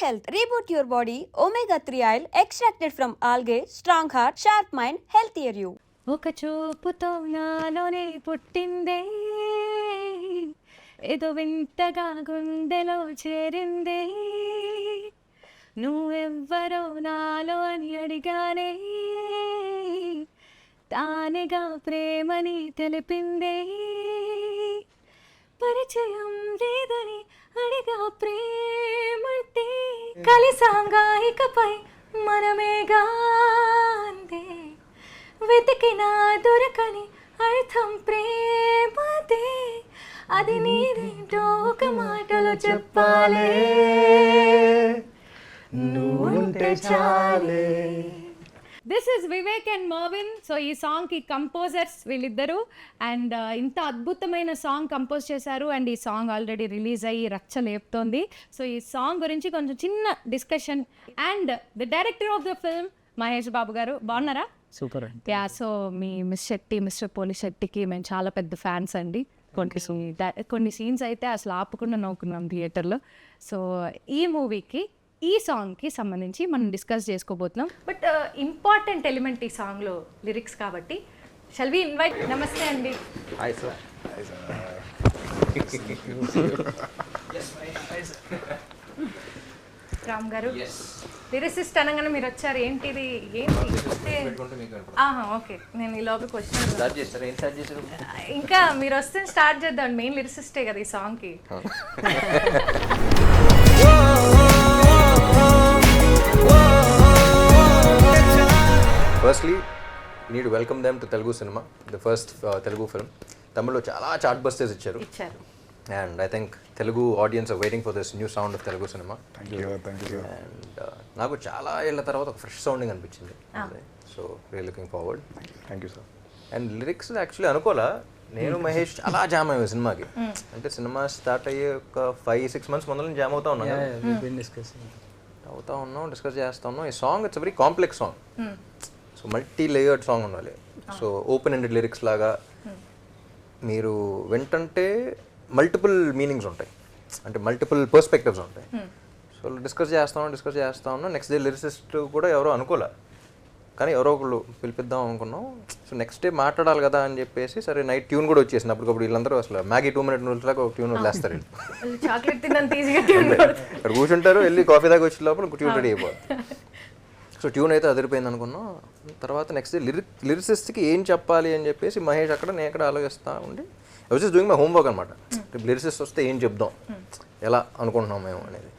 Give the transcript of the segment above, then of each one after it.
health. Reboot your body. Omega-3 oil extracted from algae. Strong heart, sharp mind, healthier you. ఒక చూపుతో నాలోనే పుట్టిందే ఏదో వింతగా గుండెలో చేరిందే నువ్వెవ్వరో నాలో అని అడిగానే తానేగా ప్రేమని తెలిపిందే పరిచయం లేదని అడిగా ప్రేమంటే కలిసాంగా ఇకపై మనమేగా అందే వెతికినా దొరకని అర్థం ప్రేమదే అది నీదేంటో ఒక మాటలో చెప్పాలే నువ్వుంటే చాలే. This is Vivek and Mervin. So ఈ సాంగ్కి కంపోజర్స్ వీళ్ళిద్దరు అండ్ ఇంత అద్భుతమైన సాంగ్ కంపోజ్ చేశారు అండ్ ఈ సాంగ్ ఆల్రెడీ రిలీజ్ అయ్యి రచ్చ లేపుతోంది. సో ఈ సాంగ్ గురించి కొంచెం చిన్న discussion and the director of the film Mahesh Babu garu, బాగున్నారా? Super yeah. సో మీ మిస్టర్ పోలి శెట్టికి మేము చాలా పెద్ద ఫ్యాన్స్ అండి. కొన్ని సీన్స్ అయితే అసలు ఆపకుండా నవ్వుకున్నాం థియేటర్లో. సో ఈ మూవీకి ఈ సాంగ్కి సంబంధించి మనం డిస్కస్ చేసుకోబోతున్నాం. బట్ ఇంపార్టెంట్ ఎలిమెంట్ ఈ సాంగ్లో లిరిక్స్ కాబట్టి షల్ వి ఇన్వైట్. నమస్తే అండి. Hi sir. రామ్ గారు, లిరిసిస్ట్ అనగానే మీరు వచ్చారు, ఏంటిది ఏంటి? ఓకే, నేను ఈ లోపలికి వచ్చిన ఇంకా మీరు వస్తే స్టార్ట్ చేద్దాం. మెయిన్ లిరిసిస్టే కదా ఈ సాంగ్కి. Firstly need welcome them to Telugu cinema, the first Telugu film. తమిళ్లో చాలా చార్ట్ బస్టర్స్ ఇచ్చారు and I think Telugu audience are waiting for this new sound of Telugu cinema. And నాకు చాలా ఏళ్ళ తర్వాత ఒక ఫ్రెష్ సౌండింగ్ అనిపించింది. So we are looking forward. Thank you sir. And lyrics actually అనుకోలే, నేను మహేష్ చాలా జామ్ అయ్యాము సినిమాకి. అంటే సినిమా స్టార్ట్ అయ్యే ఒక 5-6 months ముందు నుంచి జామ్ అవుతా ఉన్నాం, డిస్కస్ చేస్తా ఉన్నాం. ఈ song it's very complex song. So multi layered song ఉండాలి. సో ఓపెన్ ఎండెడ్ లిరిక్స్ లాగా మీరు వింటంటే మల్టిపుల్ మీనింగ్స్ ఉంటాయి, అంటే మల్టిపుల్ పర్స్పెక్టివ్స్ ఉంటాయి. సో డిస్కస్ చేస్తా ఉన్నాం. నెక్స్ట్ డే లిరిసిస్ట్ కూడా ఎవరో అనుకోలే, కానీ ఎవరో ఒకళ్ళు పిలిపిద్దాం అనుకున్నాం. సో నెక్స్ట్ డే మాట్లాడాలి కదా అని చెప్పేసి సరే నైట్ ట్యూన్ కూడా వచ్చేసింది. అప్పటికప్పుడు వీళ్ళందరూ అసలు మ్యాగీ 2 minute నూల్స్ లాగా ఒక ట్యూన్ వదిలేస్తారు. ఇక్కడ కూర్చుంటారు, వెళ్ళి కాఫీ దాకా వచ్చే లోపల ట్యూన్ రెడీ అయిపోతుంది. సో ట్యూన్ అయితే అదిరిపోయింది అనుకున్నాం. తర్వాత నెక్స్ట్ డే లిరిసిస్ట్కి ఏం చెప్పాలి అని చెప్పేసి మహేష్ అక్కడ, నేను ఎక్కడ ఆలోచిస్తా ఉండి I was just doing my homework అనమాట. లిరిసిస్ట్ వస్తే ఏం చెప్దాం, ఎలా అనుకుంటున్నాం మేము అనేది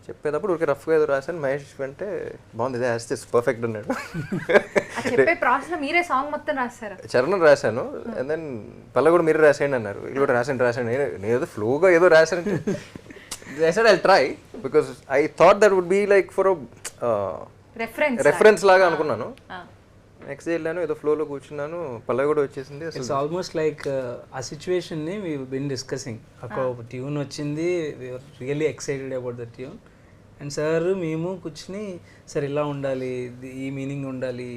చెప్పేటప్పుడు ఊరికే రఫ్గా ఏదో రాశాను. మహేష్ అంటే బాగుంది, ఇదే వేస్తే పర్ఫెక్ట్ అన్నాడు. చరణం రాశాను అండ్ దెన్ పల్ల కూడా మీరే రాసేయండి అన్నారు. వీళ్ళు కూడా రాసాను. నేను ఏదో ఫ్లోగా ఏదో రాశాను. I said I'll try because I thought that would be like for a reference లాగా అనుకున్నాను. నెక్స్ట్ డే వెళ్ళాను, ఏదో ఫ్లోలో కూర్చున్నాను, పల్లవి కూడా వచ్చేసింది. ఇట్స్ ఆల్మోస్ట్ లైక్ ఆ సిచ్యువేషన్ని వీ బిన్ డిస్కసింగ్. అక్కడ ఒక ట్యూన్ వచ్చింది, we are really excited about the tune. And sir మేము కూర్చుని సార్ ఇలా ఉండాలి, ఈ మీనింగ్ ఉండాలి,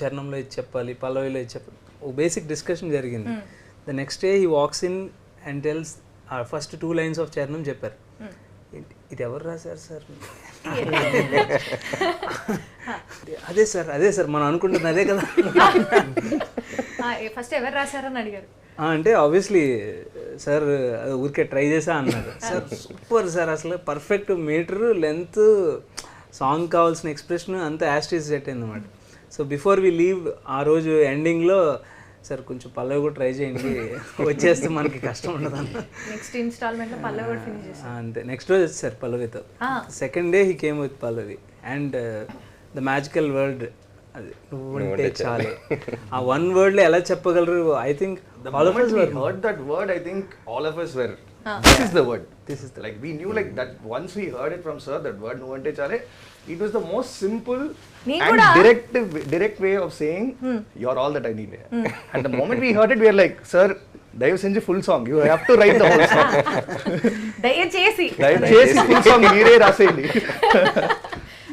చరణంలో ఇది చెప్పాలి, పల్లవిలో ఇది చెప్పాలి, ఒక బేసిక్ డిస్కషన్ జరిగింది. The next day he walks in and tells first 2 lines of చరణం చెప్పారు. ఇది ఎవరు రాశారు సార్? అదే సార్ మనం అనుకుంటుంది అదే కదా. ఫస్ట్ ఎవరు రాశారని అడిగారు. అంటే ఆబ్వియస్లీ సార్ ఊరికే ట్రై చేసా అన్నారు. సార్ సూపర్ సార్, అసలు పర్ఫెక్ట్ మీటర్ లెంత్, సాంగ్ కావాల్సిన ఎక్స్ప్రెషన్ అంతా యాస్టీస్ సెట్ అయింది అన్నమాట. సో బిఫోర్ వి లీవ్ ఆ రోజు ఎండింగ్లో సార్ కొంచెం పల్లవి కూడా ట్రై చేయండి, వచ్చేస్తే మనకి కష్టం ఉండదు అన్న. నెక్స్ట్ ఇన్స్టాల్మెంట్లో పల్లవి కూడా ఫినిష్ చేశారు. అంతే, నెక్స్ట్ రోజు వచ్చేసారు పల్లవితో. Second day he came with Pallavi and the magical word అది నువ్వుంటే చాలే. ఆ 1 wordలో ఎలా చెప్పగలరు? I think all of us heard that word. I think all of us were this is the word, like we knew like that once we heard it from sir, that word nuante chale, it was the most simple and direct way of saying you're all that I need. And the moment we heard it, we were like, sir, దయవు సెంచి full song, you have to write the whole song. దయచేసి full song మీరే రాసేయండి.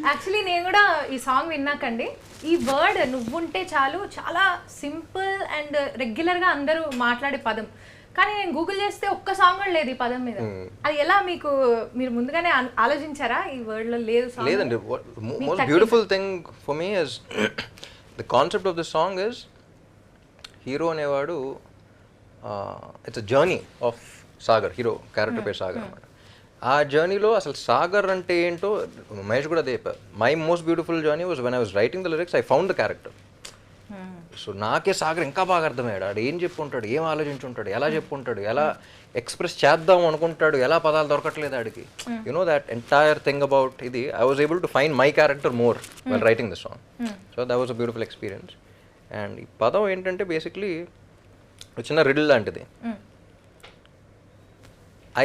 Actually నేను కూడా ఈ song విన్నాకండి, ఈ word నువ్వుంటే చాలు చాలా సింపుల్ అండ్ రెగ్యులర్గా అందరూ మాట్లాడే పదం. కానీ నేను గూగుల్ చేస్తే ఒక్క సాంగ్ కూడా లేదు ఈ పదం మీద. అది ఎలా మీకు, మీరు ముందుగానే ఆలోచించారా ఈ వర్డ్ లో లేదు song? లేదండి. Most beautiful thing for me is the concept of the song is hero అనేవాడు it's a journey of Sagar. Hero character పేరు సాగర్ అనమాట. ఆ జర్నీలో అసలు సాగర్ అంటే ఏంటో మహేష్ కూడా అదే చెప్పారు. My most beautiful journey was when I was writing the lyrics I found the character. So నాకే సాగర్ ఇంకా బాగా అర్థమయ్యాడు. ఆడు ఏం చెప్పుంటాడు, ఏం ఆలోచించుంటాడు, ఎలా చెప్పుంటాడు, ఎలా ఎక్స్ప్రెస్ చేద్దాం అనుకుంటాడు, ఎలా పదాలు దొరకట్లేదు ఆడికి. You know that entire thing about ఇది I was able to find my character more well writing the song. So that was a beautiful experience. And ఈ పదం ఏంటంటే బేసిక్లీ చిన్న రిడిల్ లాంటిది.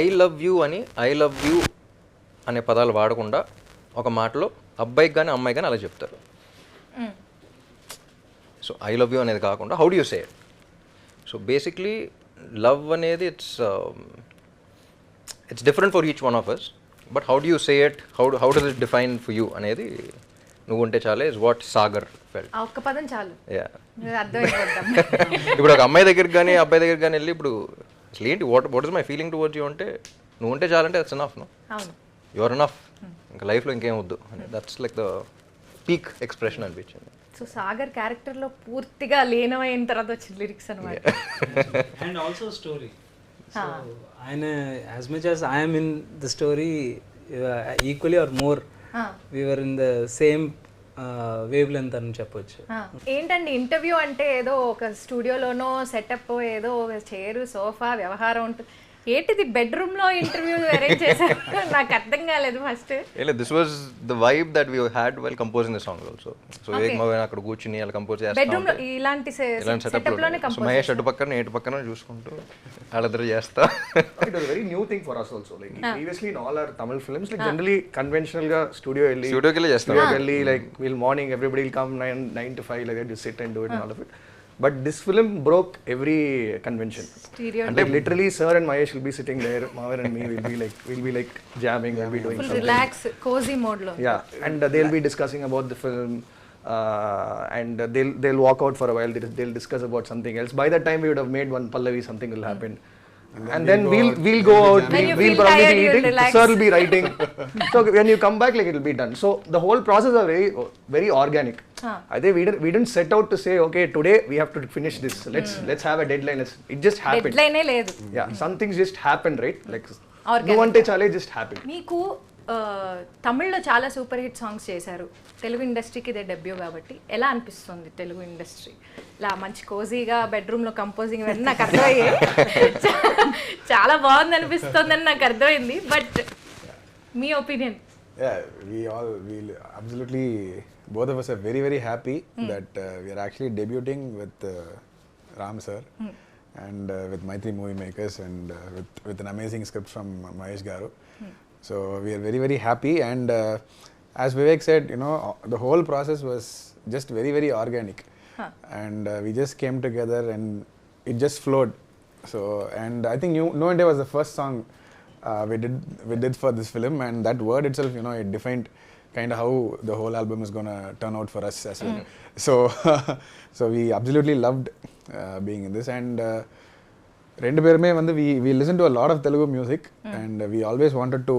ఐ లవ్ యూ అని ఐ లవ్ యూ అనే పదాలు వాడకుండా ఒక మాటలో అబ్బాయికి కానీ అమ్మాయి కానీ అలా చెప్తారు. సో ఐ లవ్ యూ అనేది కాకుండా how do you say it. So basically love అనేది it's different for each one of us, but how do you say it, how does it define for you అనేది నువ్వు ఉంటే చాలే is what Sagar felt. ఆ ఒక్క పదం చాలు. యా. అర్థమైపోతాం. ఇప్పుడు ఒక అమ్మాయి దగ్గరికి కానీ అబ్బాయి దగ్గరికి కానీ వెళ్ళి ఇప్పుడు అసలు ఏంటి what is my feeling towards you అంటే నువ్వు ఉంటే చాలంటే that's enough. No, your enough, ఇంకా లైఫ్లో ఇంకేం వద్దు అని. That's like the peak expression అనిపించింది. సో సాగర్ క్యారెక్టర్ లో పూర్తిగా లీనమైన తర్వాత వచ్చిన లిరిక్స్ అనమాట. And also story. సో ఆయన as much as I'm in the story equally or more we are in the same wavelength అని చెప్పొచ్చు. ఏంటండి ఇంటర్వ్యూ అంటే ఏదో ఒక స్టూడియోలోనో సెటప్, ఏదో చైరు సోఫా వ్యవహారం ఉంటుంది. ఏంటిది బెడ్రూమ్ లో ఇంటర్వ్యూ అరేంజ్ చేశారు? నాకు అర్థం కాలేదు first. This was the vibe that we had while composing the song also. So అక్కడ కూర్చుని అలా కంపోజ్ చేస్తాం. బెడ్రూమ్ లో ఇలాంటి సెటప్ లోనే కంపోజ్. మహేష్ అటు పక్కన ఇటు పక్కన చూసుకుంటూ వాళ్ళిద్దరు చేస్తా. It was a very new thing for us also. Like previously in all our Tamil films, like generally conventional ga studio వెళ్ళి చేస్తాం. like we'll morning everybody will come 9 to 5 like that, you sit and do it and all of it. But this film broke every convention. And like literally sir and Mahesh will be sitting there, Mavan and me we'll be like jamming, we'll be doing full something. relax cozy mode lo. Yeah, and they'll be discussing about the film, and they'll walk out for a while, they'll discuss about something else. By that time we would have made one Pallavi, something will happen. And then we'll go out, we'll probably be eating, sir will be writing. So when you come back, like it will be done. So the whole process is very organic. I think we didn't set out to say, okay, today we have to finish this, let's have a deadline. It just happened. Deadline లేదు. Yeah, some things just happened, right? Like no one chale just happened. మీకు తమిళ్లో చాలా super hit songs చేశారు. తెలుగు ఇండస్ట్రీకి ఇదే debut కాబట్టి ఎలా అనిపిస్తుంది తెలుగు ఇండస్ట్రీ? ఇలా మంచి కోజీగా బెడ్రూమ్లో కంపోజింగ్ ఇవన్నీ నాకు అర్థమయ్యాయి. చాలా బాగుంది అనిపిస్తుందని నాకు అర్థమైంది. But me opinion? Yeah, we absolutely, both of us are very, very happy that we are actually debuting with Ram sir and with Maitri Movie Makers and with an amazing script from Mahesh Garu. So we are very, very happy, and as Vivek said, you know, the whole process was just very, very organic. And we just came together and it just flowed. So, and I think No India was the first song we did for this film, and that word itself, you know, it defined kind of how the whole album is going to turn out for us as well. So we absolutely loved being in this, and rendu perume vandu we listen to a lot of Telugu music, and we always wanted to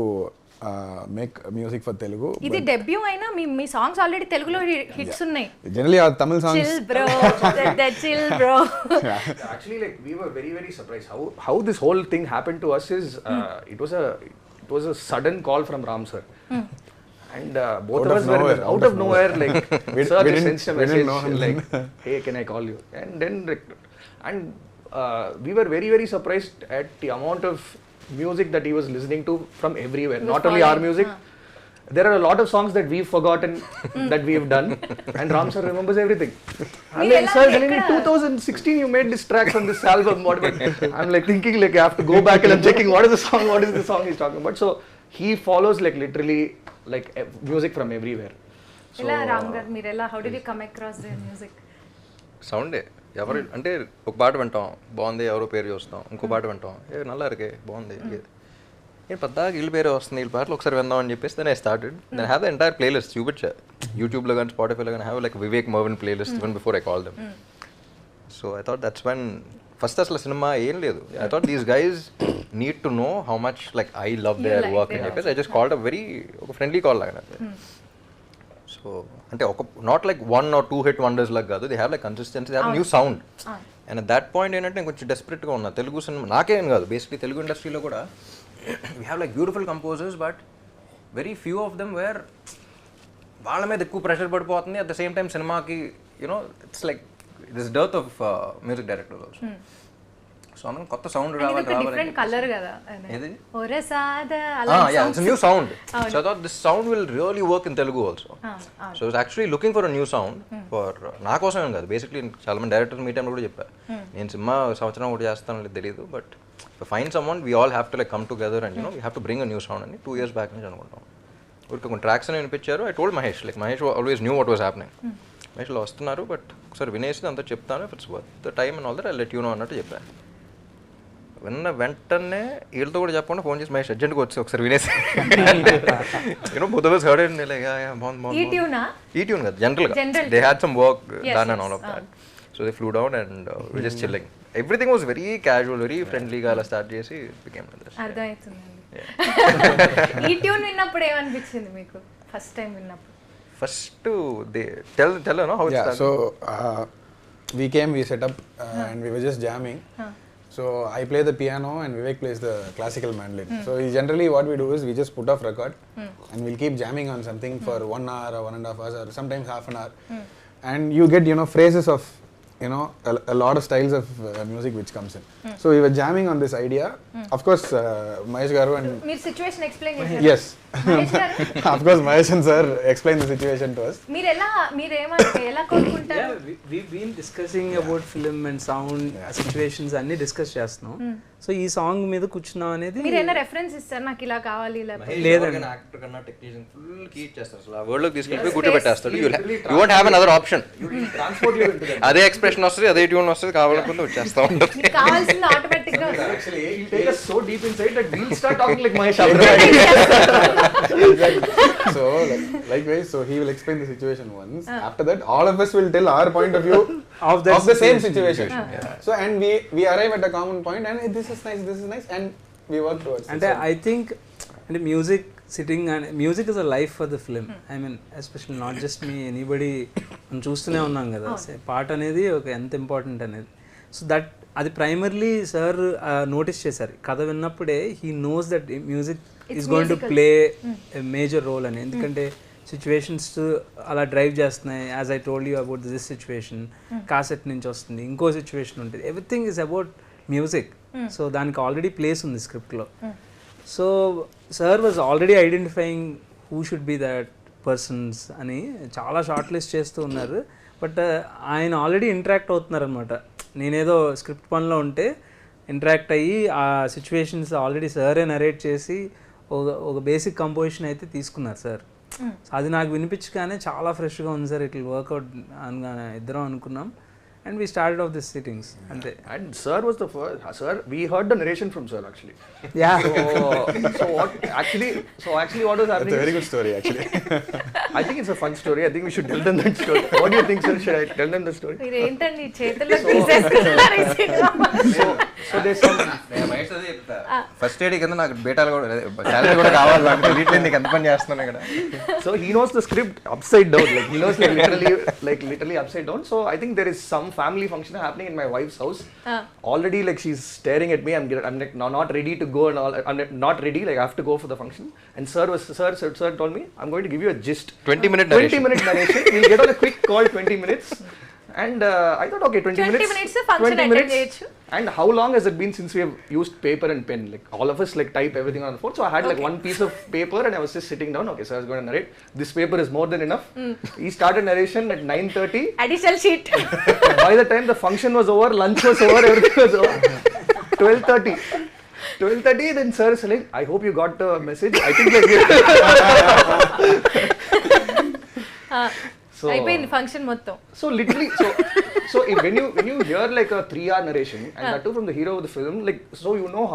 make music for Telugu. ఇది debut అయినా మీ songs already తెలుగులో hits ఉన్నాయి. Generally our Tamil songs, chill bro, that chill bro. Actually, like we were very, very surprised how this whole thing happened to us. Is it was a sudden call from Ram sir. And both of us were out of nowhere, like sir just sent a message like, hey, can I call you? And then we were very, very surprised at the amount of music that he was listening to from everywhere. Not only our music, there are a lot of songs that we've forgotten that we've done, and Ram sir remembers everything. I'm like, sir, telling me 2016 you made this track on this album. What about? I'm like thinking like I have to go back and I'm checking what is the song he's talking about. So he follows like literally like music from everywhere. So ఎలా రామ్ గారు మీరు ఎలా how did you come across the music? సౌండే ఎవరు అంటే ఒక పాట వింటాం బాగుంది, ఎవరో పేరు చూస్తాం, ఇంకో పాట వింటాం నల్లా ఇరికే బాగుంది, నేను పద్దాకి వీళ్ళ పేరు వస్తుంది, వీళ్ళ పాటలు ఒకసారి విందాం అని చెప్పేసి then I started. Then have the entire playlist చూపించా యూట్యూబ్లో కానీ స్పాటిఫైలో కానీ have like Vivek Mervin playlist even before I call them. So I thought that's when first అసలు సినిమా ఏం లేదు. I thought these guys need to know how much like I love their work అని చెప్పేసి I just called a very ఒక friendly call లాగా. So అంటే ఒక not like 1 or 2 hit wonders లాగా కాదు, they have like consistency, they have new sound. And that point ఏంటంటే నేను కొంచెం డెస్పరేట్గా ఉన్నా. తెలుగు సినిమా నాకేం కాదు, బేసిక్లీ తెలుగు ఇండస్ట్రీలో కూడా we have like beautiful composers, but very few of them were వాళ్ళ మీద ఎక్కువ ప్రెషర్ పడిపోతుంది. అట్ ద సేమ్ టైం సినిమాకి you know it's like this dearth of music directors also. So అందులో కొత్త సౌండ్ రావాలి డిఫరెంట్ కలర్ కదా ఏది అలా new sound. So I thought this sound will really work in Telugu also. So it's actually looking for a new sound for నా కోసం ఏం కాదు, బేసిక్లీ చాలా మంది డైరెక్టర్స్ మీ టైంలో కూడా చెప్పారు, నేను సినిమా సంవత్సరం ఒకటి చేస్తాను తెలియదు, but fine some one we all have to like come together and we have to bring a new sound అని 2 years బ్యాక్ నుంచి అనుకుంటాం. ఊరికి కొన్ని ట్రాక్స్ అని వినిపించారు. I told Mahesh, like Mahesh always knew what was happening. మహేష్లో వస్తున్నారు, బట్ ఒకసారి వినేసి అంతా చెప్తాను, if it's worth the time and all that I let you know అన్నట్టు చెప్పాను. విన్న వెంటనే వీళ్ళతో కూడా చెప్పకుండా ఫోన్ చేసి మహేష్ అర్జెంట్గా వచ్చి ఒకసారి వినేసి you know both of us heard it and like బాగుంది ఈ ట్యూన్ కదా జనరల్గా they had some work done and all of that. So they flew down and we just chilling. Everything was very casual, very ఫ్రెండ్లీగా అలా start చేసి became అర్థమవుతుందండి. ఈ tune విన్నప్పుడు ఏమనిపించింది మీకు ఫస్ట్ టైం విన్నప్పుడు? First they tell no how it started. So we came, we set up and we were just jamming. So I play the piano and Vivek plays the classical mandolin. So generally what we do is we just put off record and we'll keep jamming on something for 1 hour or 1.5 hours or sometimes half an hour. And you get phrases of a lot of styles of music which comes in. So we were jamming on this idea. Of course Mahesh garu and మీరు situation explain చేశారు. yes of course Mahesh and sir explained the situation to us. మీరు ఎలా కోరుకుంటారు? we've been discussing about film and sound situations అన్ని discuss చేస్తున్నాం. So ఈ song మీద కూర్చున్నాం అనేది మీరు ఏమైనా రెఫరెన్స్ ఇస్తారు, నాకు ఇలా కావాలి ఇలా లేదండి. యాక్టర్ కన్నా టెక్నీషియన్ ఫుల్ కీ ఇచ్చేస్తారు, అసలు ఆ వర్డ్ లోకి తీసుకెళ్ళి కూర్చోబెట్టేస్తాడు. You won't have another option. అదే ఎక్స్ప్రెషన్ వస్తుంది, అదే ట్యూన్ వస్తుంది, కావాలనుకుంటే వచ్చేస్తా ఉంటారు. మీకు కావాల్సింది ఆటోమేటిక్ గా Actually, he'll take us so deep inside that we'll start talking like Mahesh. So likewise, so he will explain the situation once. After that, all of us will tell our point of view of the same situation. So and we arrive at a common point and this is nice and we work towards it. అంటే I think అంటే music sitting and music is a life for the film. I mean especially not just me, anybody మనం చూస్తూనే ఉన్నాం కదా పాట అనేది ఒక ఎంత ఇంపార్టెంట్ అనేది. సో దట్ అది ప్రైమర్లీ సార్ నోటీస్ చేశారు కథ విన్నప్పుడే. He knows that music is going to play a major role అని. ఎందుకంటే సిచ్యువేషన్స్ అలా డ్రైవ్ చేస్తున్నాయి. As I told you about this situation, cassette నుంచి వస్తుంది, ఇంకో సిచ్యువేషన్ ఉంటుంది. Everything is about music. So దానికి ఆల్రెడీ ప్లేస్ ఉంది స్క్రిప్ట్లో. So sir was already identifying who should be that persons అని చాలా షార్ట్ లిస్ట్ చేస్తూ ఉన్నారు. బట్ ఆయన ఆల్రెడీ ఇంటరాక్ట్ అవుతున్నారు అనమాట. నేనేదో స్క్రిప్ట్ పనిలో ఉంటే ఇంటరాక్ట్ అయ్యి ఆ సిచ్యువేషన్స్ ఆల్రెడీ సారే నరేట్ చేసి ఒక బేసిక్ కంపోజిషన్ అయితే తీసుకున్నారు సార్. అది నాకు వినిపించగానే చాలా ఫ్రెష్గా ఉంది సార్, ఇట్లా వర్కౌట్ అనగానే ఇద్దరం అనుకున్నాం. And we started off the sittings. And sir was the first. Sir, we heard the narration from sir actually. Yeah. So what actually what was happening? That's a very good story actually. I think it's a fun story. I think we should tell them that story. What do you think, sir? Should I tell them the story? మీరు ఏంటండి చేతుల్లో తీసేసుకున్నారు ఈ cinema? So there's some. First aid కింద నాకు బేటాలు కూడా salary కూడా కావాలి, నాకు వీటిలో నీకు ఎంత పని చేస్తున్నాను ఇక్కడ. So he knows the script upside down. Like he knows literally upside down. So I think there is some family function happening in my wife's house. Already like she's staring at me. I'm like not ready to go and all. I'm not ready. Like I have to go for the function. And sir told me I'm going to give you a gist. 20-minute narration. We'll get on a quick call 20 minutes. And I thought okay 20 minutes function attend cheychu. And how long has it been since we have used paper and pen? Like all of us like type everything on the phone. So I had like one piece of paper and I was just sitting down. Okay, so I was going to narrate. This paper is more than enough. He started narration at 9:30. Additional sheet. By the time the function was over, lunch was over, everything was over. 12:30 then sir is like, I hope you got the message. I think like So అయిపోయింది function మొత్తం. So literally so when you hear like a 3-hour narration and that too from the hero of the film, like so you know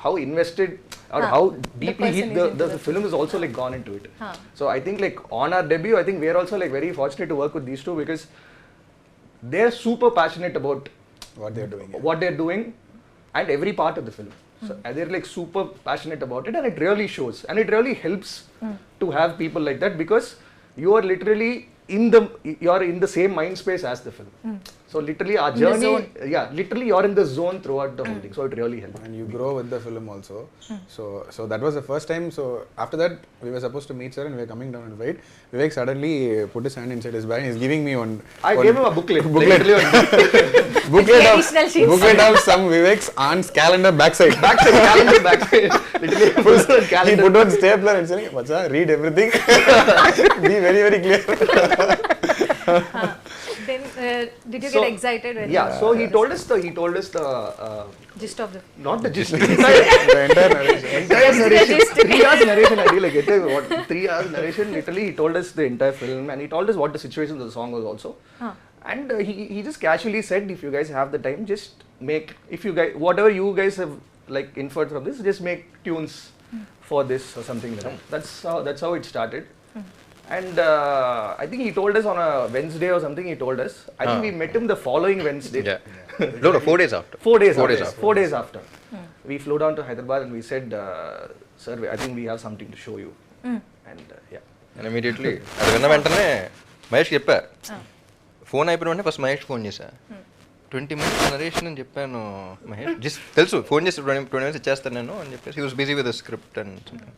how invested or how deeply the film is also like gone into it. So I think like on our debut, I think we are also like very fortunate to work with these two because they're super passionate about what they're doing. Yeah. what they're doing, and every part of the film. So they're like super passionate about it, and it really shows, and it really helps to have people like that, because you are literally you're in the same mind space as the film. So literally our journey, literally you're in the zone throughout the whole thing. So it really helps. And you grow with the film also. So that was the first time. So after that, we were supposed to meet sir, and we were coming down and wait. Vivek suddenly put his hand inside his bag. He's giving me I gave him a booklet. booklet of some Vivek's aunt's calendar backside. Calendar backside. Literally He put on stapler and saying, "Bacha, read everything. Be very, very clear." Then did you get excited when so he told us the gist of the not the gist, The entire narration. entire narration. 3 hours narration. I really get it. 3 hours narration. Literally, he told us the entire film, and he told us what the situation of the song was also. And he just casually said, if you guys have the time, just make, if you guys, whatever you guys have like inferred from this, just make tunes for this or something like that. That's how it started. And I think he told us on a Wednesday or something. He told us. I think we met him the following Wednesday. No, 4 days after. 4 days after. 4 days after. We flew down to Hyderabad and we said, sir, I think we have something to show you. And and immediately అది విన్న వెంటనే మహేష్ చెప్పా, phone అయిపోయిన వెంటనే first Mahesh phone చేశా, 20 minutes narration అని చెప్పాను. Mahesh just తెలుసు ఫోన్ చేసి 20 minutes ఇచ్చేస్తాను నేను అని చెప్పేసి, he was busy with the script and something.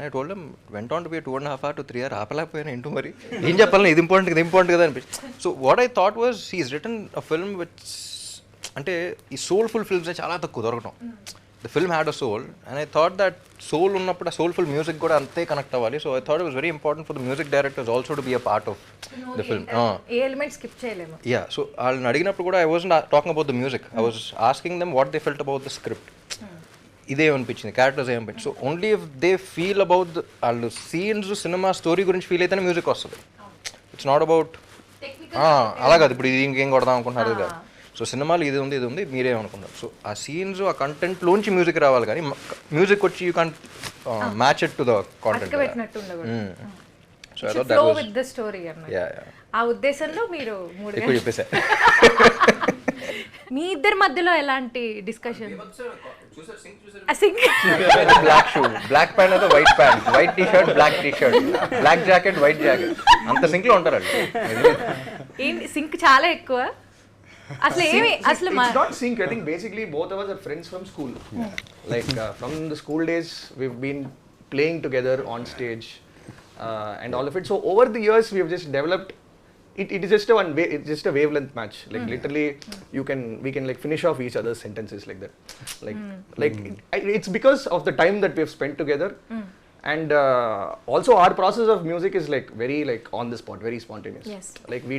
I told him went on to be 2.5 hours to 3 hours, ఆపలేకపోయాను ఏంటో మరి ఏం చెప్పాలని, ఇది ఇంపార్టెంట్ కదా అనిపించి. So what I thought was he's written a film which, అంటే ఈ సోల్ఫుల్ ఫిల్మ్స్ చాలా తక్కువ దొరకటం. The film had a soul, and I thought that soul ఉన్నప్పుడు ఆ సోల్ఫుల్ మ్యూజిక్ కూడా అంతే కనెక్ట్ అవ్వాలి. So I thought it was very important for the music directors also to be a part of the film. ఏ element skip చేయలేము. Yeah, so వాళ్ళని అడిగినప్పుడు కూడా I wasn't talking about the music, I was asking them what they felt about the script. ఇదేమనిపించింది, characters ఏమనిపించింది. So only if they feel about వాళ్ళు scenes, సినిమా స్టోరీ గురించి ఫీల్ అయితేనే మ్యూజిక్ వస్తుంది. ఇట్స్ నాట్ అబౌట్ అలా కాదు, ఇప్పుడు ఇది ఇంకేం కొడదాం అనుకుంటున్నారు కాదు. సో సినిమాలు ఇది ఉంది మీరేమనుకున్నారు. సో ఆ సీన్స్, ఆ కంటెంట్లోంచి మ్యూజిక్ రావాలి, కానీ మ్యూజిక్ వచ్చి you can't match it to the content. So I thought that was with the story అన్నమాట. యా ఆ ఉద్దేశంలో మీరు ఎక్కువ చెప్పేసా. మీ ఇద్దరి మధ్యలో ఎలాంటి discussion? Black shoe, black pant అయితే white pant, white T shirt, black T shirt, black jacket, white jacket, అంత సింక్ లో ఉంటారండి. ఏంటి సింక్ చాలా ఎక్కువ అసలు ఏమి అసలు it's not sync. I think basically both of us are friends from school. Like from the school days we've been playing together on stage and all of it. So over the years we have just developed it is just it's just a wavelength match. Like literally we can like finish off each other's sentences like that. Like it's because of the time that we have spent together. And also our process of music is like very like on the spot, very spontaneous. Yes. Like we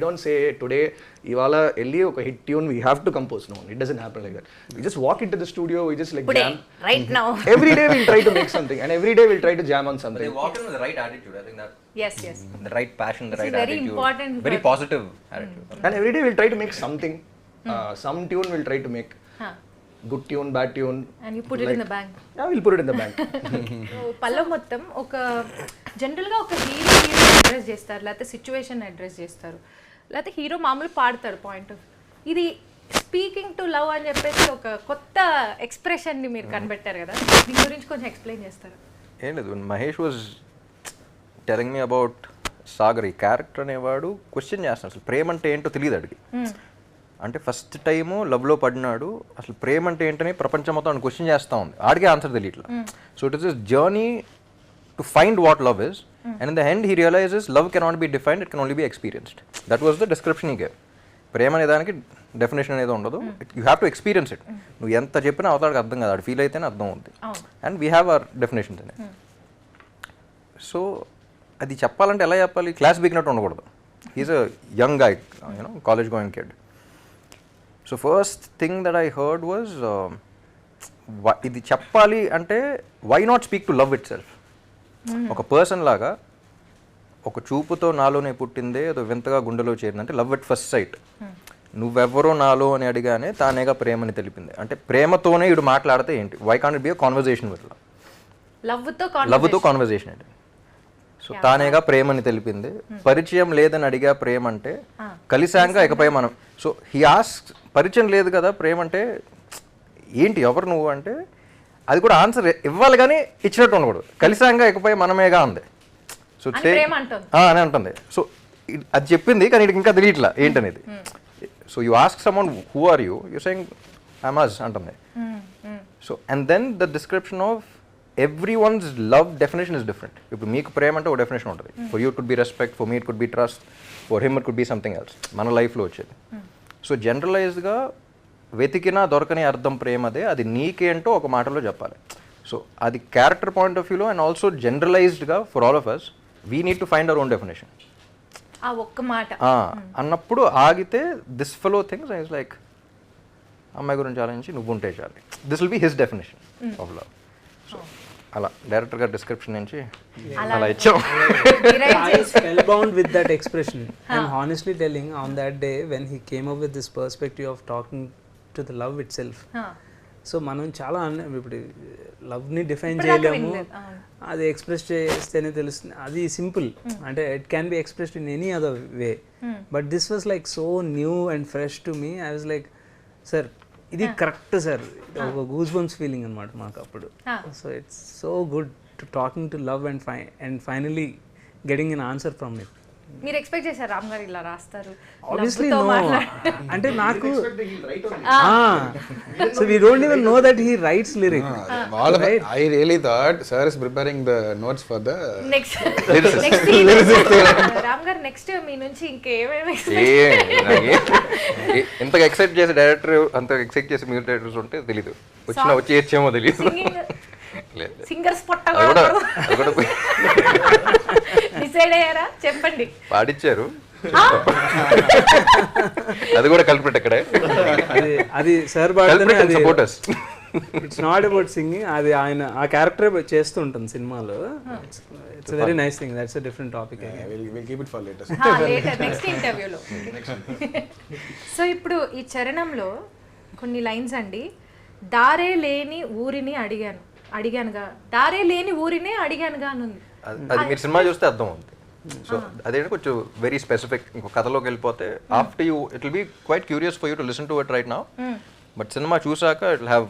don't say today ivala elli oka hit tune we have to compose. No, it doesn't happen like that. We just walk into the studio, we just like today, jam right now. Every day we'll try to make something, and every day we'll try to jam on something. They walk in with the right attitude. I think that yes the right passion, the this right is very attitude, important very positive attitude. And every day we'll try to make something. Some tune we'll try to make. Good tune, bad tune, and you put it in the bank. Yeah, we'll put it in the bank. So Pallavi మొత్తం ఒక జనరల్గా ఒక hero address చేస్తారు, లేకపోతే situation address చేస్తారు, లేకపోతే hero మామూలు పాడతారు పాయింట్ ఆఫ్. ఇది స్పీకింగ్ టు లవ్ అని చెప్పేసి ఒక కొత్త ఎక్స్ప్రెషన్ని మీరు కనిపెట్టారు కదా, దీని గురించి కొంచెం ఎక్స్ప్లెయిన్ చేస్తారు. ఏం లేదు, Mahesh was telling me about Sagar. ఈ క్యారెక్టర్ అనేవాడు క్వశ్చన్ చేస్తున్నాడు, అసలు ప్రేమ అంటే ఏంటో తెలియదు అడిగి. అంటే ఫస్ట్ టైము లవ్లో పడినాడు, అసలు ప్రేమ అంటే ఏంటని ప్రపంచం మొత్తం క్వశ్చన్ చేస్తూ ఉంది, ఆడికే ఆన్సర్ తెలియట్లా. So it is this journey to find what love is, and in the end he realises love cannot be defined, it can only be experienced. That was the description he gave. ప్రేమ అనే దానికి definition అనేది ఉండదు, you have to experience it. నువ్వు ఎంత చెప్పినా అవతాడికి అర్థం కాదు, ఆడు ఫీల్ అయితేనే అర్థం అవుతుంది. And we have our definitions in it. So అది చెప్పాలంటే ఎలా చెప్పాలి, క్లాస్ బిగినట్టు ఉండకూడదు. He's a young guy, you know, college going kid. So first thing that I heard was, ఇది చెప్పాలి అంటే why not speak to love itself. ఒక పర్సన్ లాగా ఒక చూపుతో నాలోనే పుట్టిందే ఏదో వింతగా గుండెలో చేరిందంటే లవ్ ఎట్ ఫస్ట్ సైట్. నువ్వెవరో నాలో అని అడిగానే తానేగా ప్రేమని తెలిపింది. అంటే ప్రేమతోనే ఇడు మాట్లాడితే ఏంటి, why can't it be a conversation with love. లవ్తో కాన్వర్జేషన్ అంటే సో తానేగా ప్రేమని తెలిపింది. పరిచయం లేదని అడిగా ప్రేమ అంటే, కలిశాంగా ఇకపై మనం. సో హీ ఆస్క్, పరిచయం లేదు కదా ప్రేమ అంటే ఏంటి, ఎవరు నువ్వు అంటే, అది కూడా ఆన్సర్ ఇవ్వాలి కానీ ఇచ్చినట్టు ఉండకూడదు. కలిశాంగా ఇకపై మనమేగా అంది. సో అని అంటుంది. సో అది చెప్పింది కానీ ఇది ఇంకా తెలియట్లా ఏంటనేది. So you ask someone who are you, you saying I'm us అంటుంది. So and then the description of everyone's love definition is different. ఇప్పుడు మీకు ప్రేమ అంటే ఒక డెఫినేషన్ ఉంటుంది. For you it could B respect, for me it could B trust, for him it could be something else మన లైఫ్లో వచ్చేది. So జనరలైజ్డ్గా వెతికినా దొరకని అర్థం ప్రేమదే, అది నీకేంటో ఒక మాటలో చెప్పాలి. సో అది క్యారెక్టర్ పాయింట్ ఆఫ్ వ్యూలో అండ్ ఆల్సో జనరలైజ్డ్గా for all of us we need to find our own definition. ఒక్క మాట అన్నప్పుడు ఆగితే this fellow things I like అమ్మాయి గురించి ఆలోచించి నువ్వు ఉంటే చాలు. This will be his definition of love. So అలా డైరెక్టర్ గారి డిస్క్రిప్షన్ నుంచి అలా ఇచ్చాం. I was spellbound with that expression. I'm honestly telling, on that day when he came up with this perspective of talking to the love itself. So మనం చాలా ఇప్పుడు లవ్ని define చేయలేము, అది ఎక్స్ప్రెస్ చేస్తేనే తెలుస్తుంది. అది సింపుల్ అంటే it can be expressed in any other way. But this was like so new and fresh to me. I was like sir ఇది కరెక్ట్ సార్, ఒక గూస్ బంప్స్ ఫీలింగ్ అనమాట మాకు అప్పుడు. So it's so good to talking to love and finally getting an answer from it. మీరు expect చేశారు రామ్ గారు ఇలా రాస్తారు? Obviously no. అంటే నాకు so we don't even know that he writes lyrics. All of it, I really thought sir is preparing the notes for the next Ram గారు next మీ నుంచి ఇంకేమేమి ఇంతగా ఎక్సైట్ చేసే డైరెక్టర్, అంత ఎక్సైట్ చేసే మ్యూజిక్ డైరెక్టర్స్ ఉంటే తెలీదు, వచ్చేమో తెలీదు. సింగర్స్ డిసైడ్ అయ్యారా? చెప్పండి. పాడిచ్చారు, అది కూడా కలిపి అక్కడే. అది సార్ పాడితేనే అది supporters. It's not about singing, అది ఆయన ఆ క్యారెక్టర్ చేస్తూ ఉంటుంది సినిమాలో. It's very nice thing. That's a different topic. we'll keep it for later. Next ఇంటర్వ్యూలో. సో ఇప్పుడు ఈ చరణంలో కొన్ని లైన్స్ అండి. దారే లేని ఊరిని అడిగానుగా, దారే లేని ఊరినే అడిగానుగా అని ఉంది. అది మీరు సినిమా చూస్తే అర్థం అవుతుంది. సో అదేంటి కొంచెం వెరీ స్పెసిఫిక్. ఇంకో కథలోకి వెళ్ళిపోతే after you it will be quite curious for you to listen to it right now, but సినిమా చూసాక it will have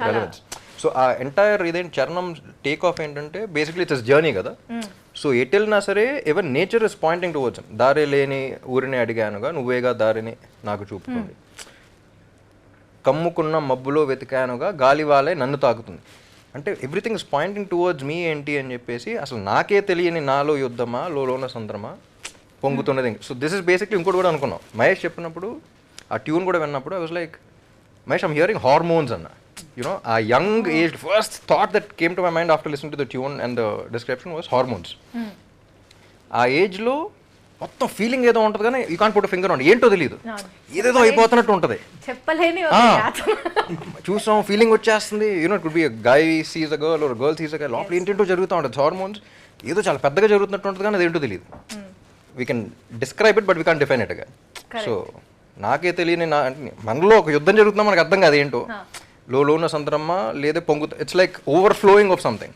relevance. So ఆ ఎంటైర్ ఇదేంటి చరణం టేక్ ఆఫ్ ఏంటంటే బేసిక్లీ ఇట్స్ జర్నీ కదా. సో ఎటు వెళ్ళినా సరే ever nature is pointing towards. దారే లేని ఊరిని అడిగానుగా, నువ్వేగా దారిని నాకు చూపుతుంది. కమ్ముకున్న మబ్బులో వెతికానుగా, గాలివాలే నన్ను తాకుతుంది. అంటే everything is pointing towards me ఏంటి అని చెప్పేసి, అసలు నాకే తెలియని నాలో యుద్ధమా, లోన సంద్రమా పొంగుతున్నది. సో దిస్ ఇస్ బేసిక్లీ ఇంకోటి కూడా అనుకున్నాం. మహేష్ చెప్పినప్పుడు ఆ ట్యూన్ కూడా విన్నప్పుడు I was like, Mahesh I'm hearing hormones అన్న. యూనో ఆ young age first thought that came to my mind after listening to the tune and the description was hormones. ఆ ఏజ్లో మొత్తం ఫీలింగ్ ఏదో ఉంటుంది కానీ you can't put finger on, ఏంటో తెలియదు, ఏదేదో అయిపోతున్నట్టు ఉంటుంది. చూసాం ఫీలింగ్ వచ్చేస్తుంది. You know it could be guy sees a girl or girl sees a guy, లోపల ఏంటంటో జరుగుతూ ఉంటుంది. హార్మోన్స్ ఏదో చాలా పెద్దగా జరుగుతున్నట్టు ఉంటుంది కానీ అదేంటో తెలియదు. We can describe it but we can't define it అగా. సో నాకే తెలియని మనలో ఒక యుద్ధం జరుగుతుందా మనకు అర్థం కాదు ఏంటో, లోన సంద్రమ్మ లేదా పొంగుతా, it's like overflowing of something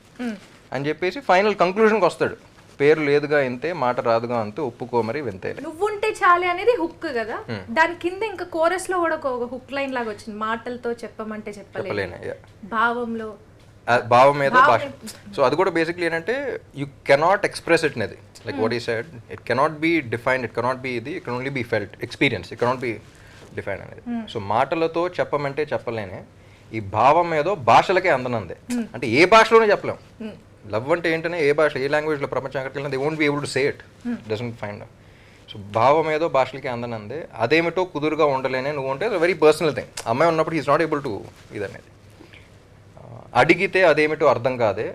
అని చెప్పేసి ఫైనల్ కంక్లూజన్కి వస్తాడు. పేరు లేదుగా ఇంతే, మాట రాదుగా అంతే, ఒప్పుకో మరి వింతే. నువ్వుంటే చాలే అనేది హుక్ కదా. దాని కింద ఇంకా కోరస్ లో కూడా ఒక హుక్ లైన్ లాగా వచ్చింది. మాటలతో చెప్పమంటే చెప్పలేను, భావంలో భావం మీద భాష. సో అది కూడా బేసిక్లీ ఏంటంటే యూ కెనాట్ ఎక్స్ప్రెస్ ఇట్ అనేది, like what he said, it cannot be defined, it cannot be ఇది, it can only be felt experienced, it cannot be defined అనేది. సో మాటలతో చెప్పమంటే చెప్పలేనే, ఈ భావం ఏదో భాషలకే అందనందే. అంటే ఏ భాషలోనే చెప్పలేం. లవ్ అంటే ఏంటనే ఏ భాష, ఏ లాంగ్వేజ్లో ప్రపంచం ఎక్కడికి వెళ్ళినా they won't be able to say it, doesn't find. So భావం ఏదో భాషలకి అందనందే, అదేమిటో కుదురుగా ఉండలేనే నువ్వు అంటే వెరీ పర్సనల్ థింగ్. అమ్మాయి ఉన్నప్పుడు ఈజ్ నాట్ ఏబుల్ టు ఇదనేది. అడిగితే అదేమిటో అర్థం కాదే,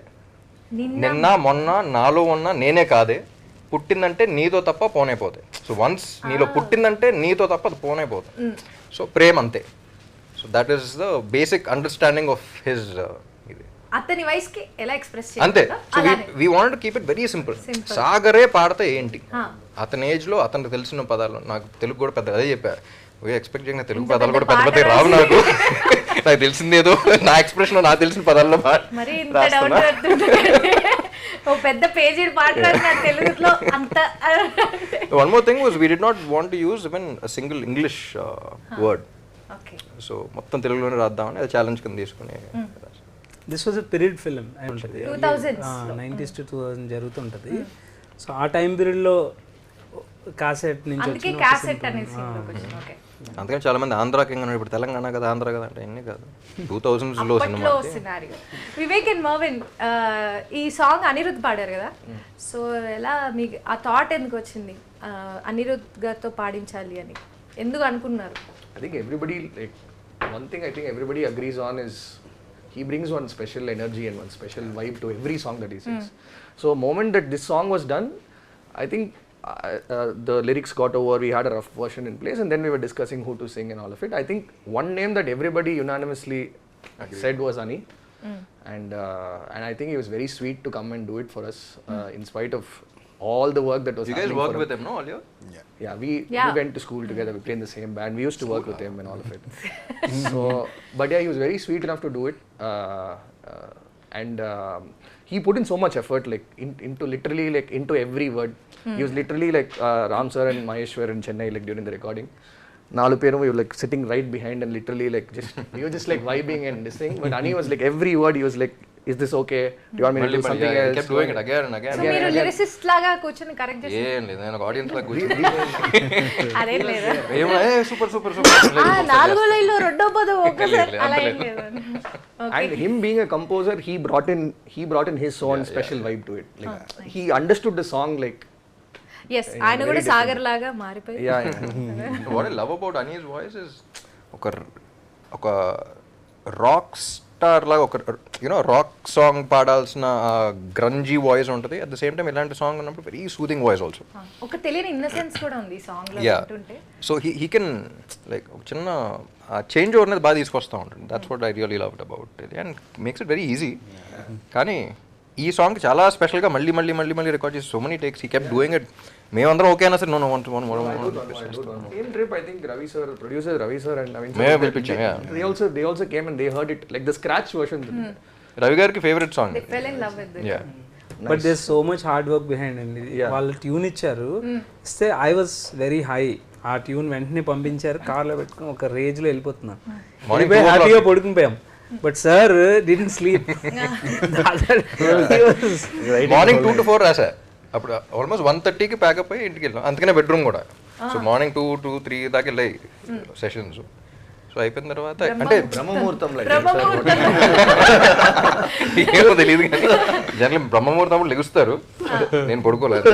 నిన్న మొన్న నాలో ఉన్న నేనే కాదే, పుట్టిందంటే నీతో తప్ప పోనైపోతే. సో వన్స్ నీలో పుట్టిందంటే నీతో తప్ప అది పోనైపోతే. సో ప్రేమ అంతే. So that is the basic understanding of his ఇది. అతని వయసుకి ఎలా ఎక్స్ప్రెస్ అంతే. So we wanted to keep it very simple. సాగరే పాడితే ఏంటి, అతని ఏజ్ లో అతనికి తెలిసిన పదాలు. నాకు తెలుగు కూడా పెద్ద అదే చెప్పా, ఎక్స్పెక్ట్ చేయగా తెలుగు పదాలు కూడా పెద్ద పెద్ద రావు నాకు. నాకు తెలిసింది ఏదో నా ఎక్స్ప్రెషన్ నాకు తెలిసిన పదాల్లో ఓ పెద్ద పేజీ మాట్లాడిన తెలుగులో అంత. One more thing was we did not want to use even a single English word. Okay. So మొత్తం తెలుగులోనే రాద్దామని అది ఛాలెంజ్ కింద తీసుకుని. This was a period film ఉంటుంది 90s to 2000 జరుగుతుంటుంది. సో ఆ టైం పీరియడ్లో కాసెట్ నుంచి అందుకే క్యాసెట్ అనేసి ఓకే. అందుకని చాలా మంది ఆంధ్రా కింగ్ అన్నాడు, ఇప్పుడు తెలంగాణ కదా ఆంధ్ర కదా అంటే అన్నీ కాదు. 2000s cinema scenario. Vivek and Marvin ఈ సాంగ్ అనిరుద్ధ్ పాడారు కదా, సో ఎలా మీకు ఆ థాట్ ఎందుకు వచ్చింది అనిరుద్ధ్ గారితో పాడించాలి అని ఎందుకు అనుకున్నారు? I think everybody, like, one thing I think everybody agrees on is he brings one special energy and one special vibe to every song that he sings. So moment that this song was done, I think the lyrics got over, we had a rough version in place, and then we were discussing who to sing and all of it. I think one name that everybody unanimously said was Ani, and I think he was very sweet to come and do it for us, in spite of all the work that was You happening. guys worked with him, no, all you? Yeah, we went to school together, we played in the same band, we used to work with him and all of it. So, but yeah, he was very sweet enough to do it, and he put in so much effort, like into literally like into every word. He was literally like Ram sir and Mahesh were in Chennai like during the recording. Nalu peru we were like sitting right behind and literally like just we were just like vibing and this thing. But Ani was like every word he was like, is this okay? Do you want me to do something else? He kept doing it again and again. So మీరు lyricist లాగా కూర్చొని correct చేసి ఏం లేదు, నేను ఒక audience లాగా కూర్చొని అదే లేదా ఏమో సూపర్ సూపర్ సూపర్ నాలుగో లైన్లో రెండో పదం ఒక్కసారి అలా ఏం లేదు. And him being a composer, he brought in his own special vibe to it. Like he understood the song like. Yes, ఆయన కూడా సాగర్ లాగా మారిపోయి. Yeah. What I love about Ani's voice is ఒక రాక్ స్టార్ లాగా ఒక rock song పాడాల్సిన గ్రంజీ voice ఉంటుంది. At the same time ఇలాంటి song ఉన్నప్పుడు వెరీ సూదింగ్ వాయిస్ ఆల్సో. ఒక తెలియని ఇన్నసెన్స్ కూడా ఉంది ఈ సాంగ్ లో ఉంటుంటే. సో హీ కెన్ లైక్ ఒక చిన్న చేంజ్ ఓవర్ అనేది బాగా తీసుకొస్తూ ఉంటుంది. That's what I really loved about it and makes it very easy. కానీ ఈ సాంగ్ చాలా స్పెషల్గా మళ్ళీ రికార్డ్ చేసి so many takes he kept doing it. మేమందరం ఓకే అన్నా సరే no Same trip, I think Ravi sir, producer Ravi sir and Naveen May sir, have pitched, yeah. they also came and they heard it like the scratch version. Ravi గారికి favourite song. They fell in love with it. But there so much hard work behind అండి. వాళ్ళు tune ఇచ్చారు, ఇస్తే I was very high. ఆ tune వెంటనే పంపించారు, కార్లో పెట్టుకుని ఒక రేంజ్లో వెళ్ళిపోతున్నాం, హ్యాపీగా పడుకునిపోయాం. But sir didn't sleep. Morning 2 to 4 రాసా. అప్పుడు ఆల్మోస్ట్ 1:30కి ప్యాకప్ అయ్యి ఇంటికి వెళ్ళాం. అందుకనే బెడ్రూమ్ కూడా. సో మార్నింగ్ 2 to 3 దాకా వెళ్ళాయి సెషన్స్. సో అయిపోయిన తర్వాత అంటే బ్రహ్మముహూర్తం ఏమో తెలియదు కానీ జనరల్ బ్రహ్మముహూర్తం లెగుస్తారు, నేను పడుకోలేదు.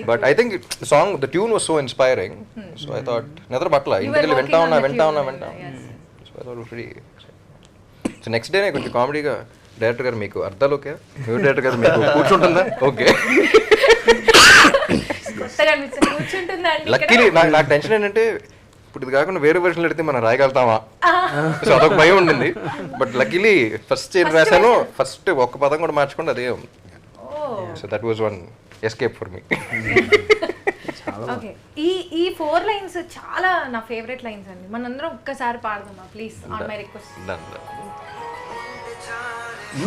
But I think song the tune was so inspiring. So I thought నిద్ర పట్ల ఇంటికి వెళ్ళి వింటా ఉన్నా. So I thought very. So next డేనే కొంచెం కామెడీగా డైరెక్టర్ గారు మీకు అర్థాలు ఓకే, మ్యూజిక్ డైరెక్టర్ గారు మీకు కూర్చుంటుందా ఓకే. లక్కీలీ నాకు టెన్షన్ ఏంటంటే ఇప్పుడు ఇది కాకుండా వేరే వెర్షన్లు పెడితే మనం రాయగలుగుతామా, సో అదొక భయం ఉండింది. బట్ లక్కీలీ ఫస్ట్ ఏం రాశాను, ఫస్ట్ ఒక్క పదం కూడా మార్చుకోండి అదే ఉంది. So that was one escape for me. Okay, ఈ 4 లైన్స్ చాలా నా ఫేవరెట్ లైన్స్ అండి. మనందరం ఒక్కసారి పాడదామా ప్లీజ్, ఆన్ మై రిక్వెస్ట్.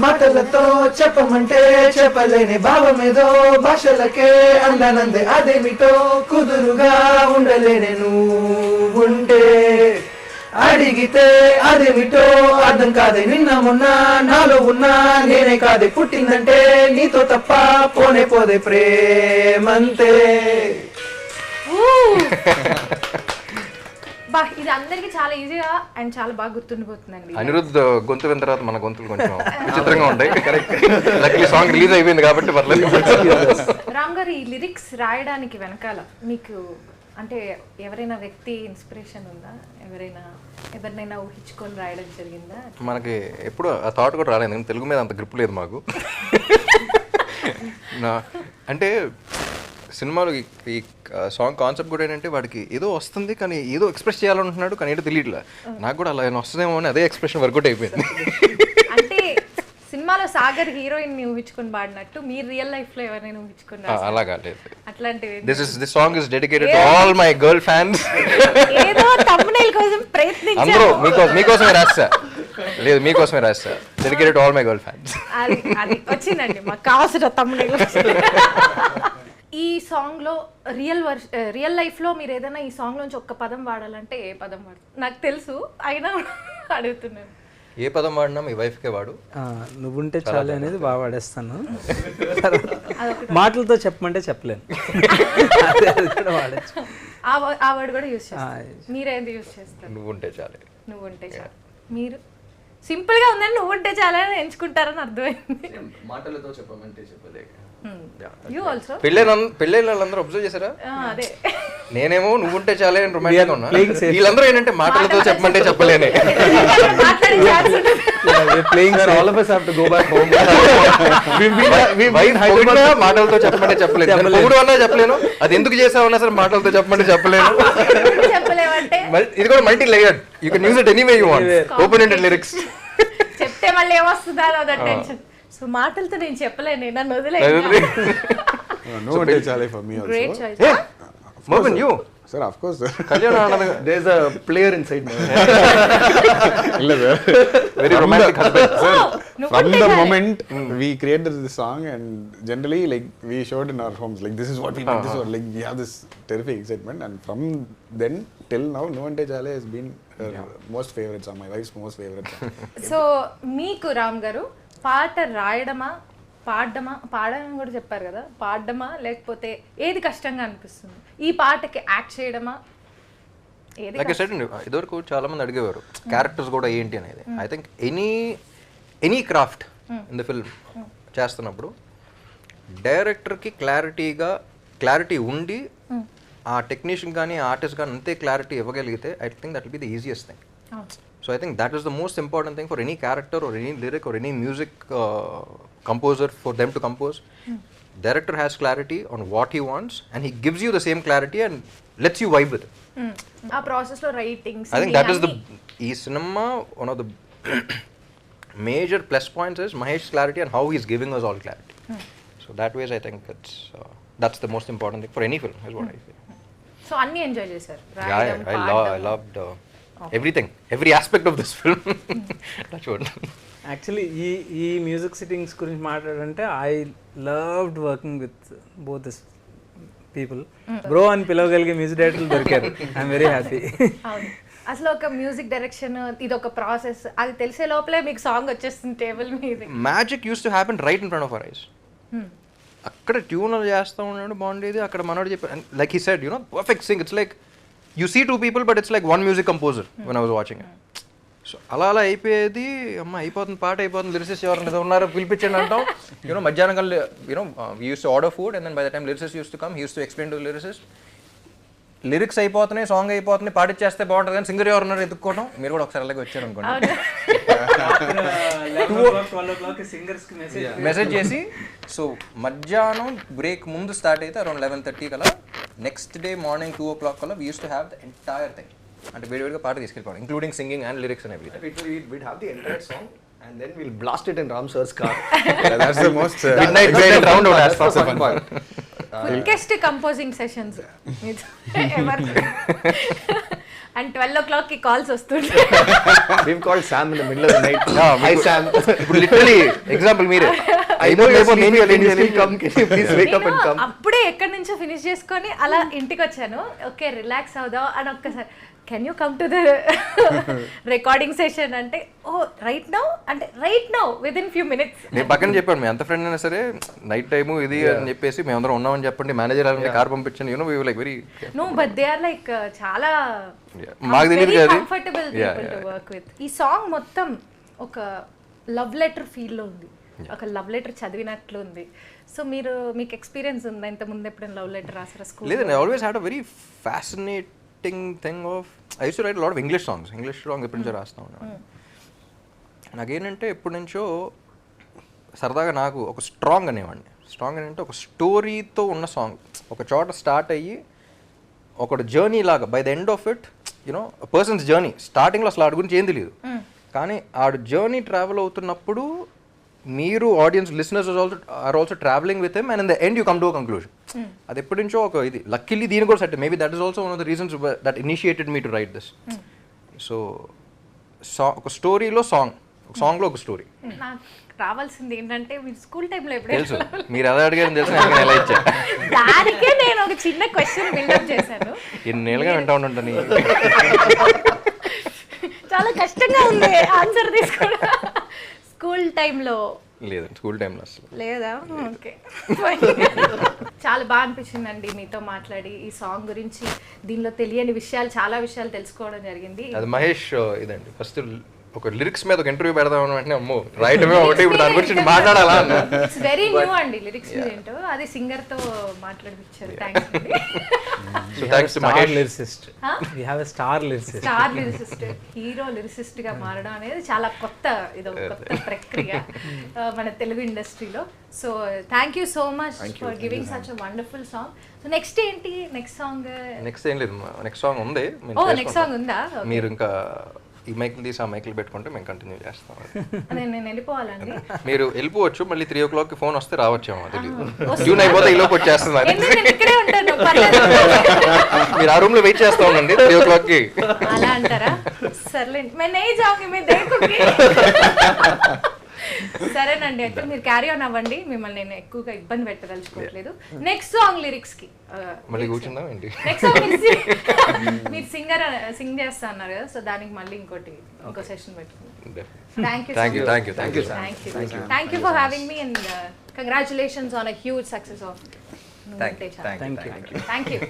మాటలతో చెప్పమంటే చెప్పలేని భావమేదో, భాషలకే అందనందే అదేమిటో, కుదురుగా ఉండలేనే నువ్వుంటే, అడిగితే అదేమిటో అర్థం కాదే నిన్న మొన్న, నాలో ఉన్నా నేనే కాదే పుట్టిందంటే, నీతో తప్ప పోనే పోదే ప్రేమంతే. బా, ఇది అందరికి చాలా ఈజీగా అండ్ చాలా బాగా గుర్తుండిపోతుందండి. అనిరుద్ధ్ గొంతు విన్న తర్వాత మన గొంతులు కొంచెం విచిత్రంగా ఉంటాయి. లక్కీ సాంగ్ రిలీజ్ అయిపోయింది కాబట్టి పర్లేదు. రామ్ గారు, ఈ లిరిక్స్ రాయడానికి వెనకాల మీకు అంటే ఎవరైనా వ్యక్తి ఇన్స్పిరేషన్ ఉందా? ఎవరినైనా ఊహించుకొని రాయడం జరిగిందా? మనకి ఎప్పుడు ఆ థాట్ కూడా రాలేదు, ఎందుకంటే తెలుగు మీద అంత గ్రిప్ లేదు మాకు. అంటే సినిమాలో ఈ సాంగ్ కాన్సెప్ట్ కూడా ఏంటంటే వాడికి ఏదో వస్తుంది కానీ ఏదో ఎక్స్ప్రెస్ చేయాలనుకుంటున్నాడు కానీ ఏదో తెలియట్లే. నాకు కూడా అలా వస్తుందేమో అని అదే ఎక్స్ప్రెషన్ వర్కౌట్ అయిపోయింది. అంటే సినిమాలో సాగర్ హీరోయిన్ ని ఊహించుకొని పాడినట్టు మీరు రియల్ లైఫ్ లో ఎవరైనా ఊహించుకొని అలాగా లేదు. అట్లాంటివి this song is dedicated to all my girl fans. ఏదో thumbnail కోసం ప్రయత్నించాను. అందరూ మీకోసమే రాస్తా. లేదు మీకోసమే రాస్తా, dedicated all my girl fans. అది అది వచ్చిందండి మాకు కావాల్సిన తమ్ముడు. ఈ సాంగ్లో రియల్ లైఫ్లో మీరు ఏదైనా ఈ సాంగ్లోంచి ఒక్క పదం వాడాలంటే ఏ పదం వాడతారు? నాకు తెలుసు అయినా అడుగుతున్నాను. ఏ పదం వాడినా మీ వైఫ్కే వాడు. నువ్వుంటే చాలు అనేది బాగా వాడేస్తాను. మాటలతో చెప్పమంటే చెప్పలేను. అది కూడా వాడచ్చు. ఆ వర్డ్ కూడా యూజ్ చేస్తారు. మీరేంది యూజ్ చేస్తారు? నువ్వుంటే చాలే. నువ్వుంటే చాలు. మీరు సింపుల్గా ఉందని నువ్వుంటే చాలని ఎంచుకుంటారని అర్థమైంది. మాటలతో చెప్పమంటే చెప్పలేక. యూ ఆల్సో పెళ్ళైన వాళ్ళందరూ అబ్జర్వ్ చేశారా? అదే నేనేమో నువ్వుంటే చాలే అని రొమాంటిక్ ఉన్నా, వీళ్ళందరూ ఏంటంటే మాటలతో చెప్పమంటే చెప్పలేనే. All of us have to go back home. మాటలతో చెప్పమంటే చెప్పలేదు, మూడు అన్నా చెప్పలేను, అది ఎందుకు చేసావన్నా సరే మాటలతో చెప్పమంటే చెప్పలేను. చెప్పలేమంటే ఇది కూడా multi layered, you can use it anyway you want, open ended lyrics. చెప్తే మళ్ళీ ఏమొస్తుందా అదో టెన్షన్. సో మాటలతో నేను చెప్పలేను, నన్ను వదిలేదు. నువ్వుంటే చాలే for me also. Great choice. Mohan, you. Sir, of course, sir. There's a player inside me. Illa sir. Very romantic husband. From the moment we created this song, and generally like we showed in our homes, like this is what we want, this is what, like we have this terrific excitement, and from then till now నువ్వుంటే చాలే has been her most favorite song, my wife's most favorite song. So మీకు రామ్ గారు పాట రాయడమా పాడడం కూడా చెప్పారు కదా, పాడడమా లేకపోతే ఏది కష్టంగా అనిపిస్తుంది? ఈ పాటకి యాక్ట్ చేయడమా? ఏది? లైక్ ఐ సెడ్, ఇదివరకు చాలా మంది అడిగేవారు క్యారెక్టర్స్ కూడా ఏంటి అనేది. I think any craft in the film చేస్తున్నప్పుడు డైరెక్టర్కి క్లారిటీ ఉండి ఆ టెక్నీషియన్ కానీ ఆర్టిస్ట్ కానీ అంతే క్లారిటీ ఇవ్వగలిగితే I think that will be the easiest thing. So I think that is the most important thing for any character or any lyric or any music composer, for them to compose. Director has clarity on what he wants and he gives you the same clarity and lets you vibe with it. ఆ process లో writing, I think that is ఈ cinema, one of the major plus points is Mahesh's clarity and how he's giving us all clarity. So that ways I think that's the most important thing for any film is what I feel. So అన్ని enjoy చేశారు? I loved everything, every aspect of this film. That's what. Actually ఈ music sittings గురించి మాట్లాడంటే I loved working with both this people. Bro అని పిలవగలిగే music డైరెక్టర్లు దొరికారు. I'm very happy. అసలు ఒక మ్యూజిక్ డైరెక్షన్ ఇది ఒక ప్రాసెస్, అది తెలిసే లోపలే మీకు సాంగ్ వచ్చేస్తుంది టేబుల్ మీద. Magic use to happen right in front of our eyes. అక్కడ ట్యూన్ చేస్తూ ఉన్నాడు బాగుండేది, అక్కడ మనోడు చెప్పాడు, like he said, perfect Singh. It's like you see two people but it's like one music composer when I was watching it. So అలా అయిపోయేది. అమ్మ అయిపోతుంది, పాట అయిపోతుంది, లిరిసిస్ట్ ఎవరైనా ఉన్నారో పిలిపించండి అంటాం. మధ్యాహ్నం కల్లా we used to order food and then by the time lyricist used to come, he used to explain to the lyricist, lyrics అయిపోతున్నాయి, సాంగ్ అయిపోతుంది, పాటిచ్చేస్తే బాగుంటుంది, కానీ సింగర్ ఎవరు ఉన్నారు ఎత్తుక్కోవడం. మీరు కూడా ఒకసారి అలాగే వచ్చారు అనుకోండి, మెసేజ్ చేసి. సో మధ్యాహ్నం బ్రేక్ ముందు స్టార్ట్ అయితే అరౌండ్ 11:30 కల్లా నెక్స్ట్ డే మార్నింగ్ 2 o'clock కల్లా we use to have the entire thing. అంటే వేడివేడిగా పాట తీసుకెళ్ళిపోవడం, including singing and lyrics and everything. We'd have the entire song and then we'll blast it in Ram sir's car. That's the most midnight round out as far as fun. Quickest composing sessions and 12 o'clock కి calls వస్తుంటాయి. We've called Sam in the middle of the night. Hi Sam. ఇప్పుడు literally example మీరే, I know you're sleeping, can you still come? Can you please wake up and come? అప్పుడే ఎక్కడి నుంచో finish చేసుకొని అలా ఇంటికి వచ్చాను. ఓకే రిలాక్స్ అవుదాం అని ఒక్కసారి, can you come to the recording session అంటే, ఓ రైట్ నౌ అంటే right now with in few minutes. నేను పక్కన చెప్పాను, మీ ఎంత ఫ్రెండ్ అయినా సరే నైట్ టైము ఇది అని చెప్పేసి మేమందరం ఉన్నామని చెప్పండి, మేనేజర్ అలాంటి కార్ పంపించండి. Like very no but they are like చాలా మాకు తెలియదు కదా, comfortable people to work with. ఈ సాంగ్ మొత్తం ఒక లవ్ లెటర్ ఫీల్ లో ఉంది, ఒక లవ్ లెటర్ చదివినట్లు ఉంది. సో మీకు ఎక్స్పీరియన్స్ ఉందా ఇంత ముందు ఎప్పుడైనా లవ్ లెటర్ రాసారా స్కూల్? లేదు, I always had a very fascinating thing of, I use to right lot of English songs ఎప్పటి నుంచో రాస్తా ఉన్నాను. నాకేంటంటే ఎప్పటి నుంచో సరదాగా నాకు ఒక స్ట్రాంగ్ అనేవాడిని. స్ట్రాంగ్ అని అంటే ఒక స్టోరీతో ఉన్న సాంగ్, ఒక చోట స్టార్ట్ అయ్యి ఒక జర్నీ లాగా, by the end of it persons journey, స్టార్టింగ్లో అసలు ఆడి గురించి ఏం తెలియదు, కానీ ఆడు జర్నీ ట్రావెల్ అవుతున్నప్పుడు మీరు audience listeners are also travelling with him and in the end you come to a conclusion. అది ఎప్పటి నుంచో ఒక ఇది, లక్కీలీ దీని కూడా set, maybe that is also one of the reasons that initiated me to write this. So ఒక స్టోరీలో song, ఒక సాంగ్లో ఒక స్టోరీ. నాకు రావాల్సింది ఏంటంటే మీరు స్కూల్ టైంలో తెలుసు ఎప్పుడైనా మీరు ఎలా అడిగారని తెలుసు, నేను ఎలా ఇచ్చా. దానికే నేను ఒక చిన్న క్వశ్చన్ బిల్డప్ చేశాను. ఎన్నేళ్ళుగా వింటా ఉంటాను. చాలా కష్టంగా ఉంది ఆన్సర్ తీసుకోవడం. స్కూల్ టైంలో లేదండి, స్కూల్ టైంలో అసలు లేదా? ఓకే. చాలా బాగా అనిపించిందండి మీతో మాట్లాడి. ఈ సాంగ్ గురించి దీనిలో తెలియని విషయాలు, చాలా విషయాలు తెలుసుకోవడం జరిగింది. అది మహేష్ ఇదండి ఫస్ట్ ఒక లిరిక్స్ మీద ఒక ఇంటర్వ్యూ పెడదాం అంటే అమ్మో రాయటమే ఒకటి, ఇప్పుడు దాని గురించి మాట్లాడాలా అన్న. ఇట్స్ వెరీ న్యూ అండి లిరిక్స్ ఏంటో, అది సింగర్ తో మాట్లాడిపించారు. థ్యాంక్స్ అండి. So thanks to Mahesh. Lyricist. We have a star lyricist. Star lyricist, hero lyricist గా మారడం అనేది చాలా కొత్త, ఇదో కొత్త ప్రక్రియ మన తెలుగు ఇండస్ట్రీలో. So thank you so much for giving such a wonderful song. So next ఏంటి? నెక్స్ట్ సాంగ్ ఏం లేదు, నెక్స్ట్ సాంగ్ ఉంది. ఓ నెక్స్ట్ సాంగ్ ఉందా? మీరు ఇంకా ఈ మైకులు తీసి ఆ మైకులు పెట్టుకుంటే మేము కంటిన్యూ చేస్తాం. నేను వెళ్ళిపోవాలండి. మీరు వెళ్ళిపోవచ్చు, మళ్ళీ 3 o'clock ఫోన్ వస్తే రావచ్చేమో తెలియదు. ట్యూన్ అయిపోతే ఈ లోపు వచ్చేస్తుంది. నేను ఇక్కడే ఉంటాను, పర్లేదు. మీరు ఆ రూమ్ లో వెయిట్ చేస్తా ఉండండి 3 o'clock కి. అలా అంటారా? సర్లేండి, मैं नहीं जाऊंगी, मैं देखूंगी. సరేనండి, అయితే మీరు క్యారీ ఆన్ అవ్వండి. మిమ్మల్ని నేను ఎక్కువగా ఇబ్బంది పెట్టదలుచుకోవట్లేదు. నెక్స్ట్ సాంగ్ లిరిక్స్ కి మళ్ళీ కూర్చుందాం ఏంటి? నెక్స్ట్ సాంగ్ మీరు సింగ్ చేస్తా అన్నారు కదా, సో దానికి మళ్ళీ ఇంకో సెషన్ పెట్టుకుందాం. Thank you for having me and congratulations on a huge success of. Thank you. Thank you.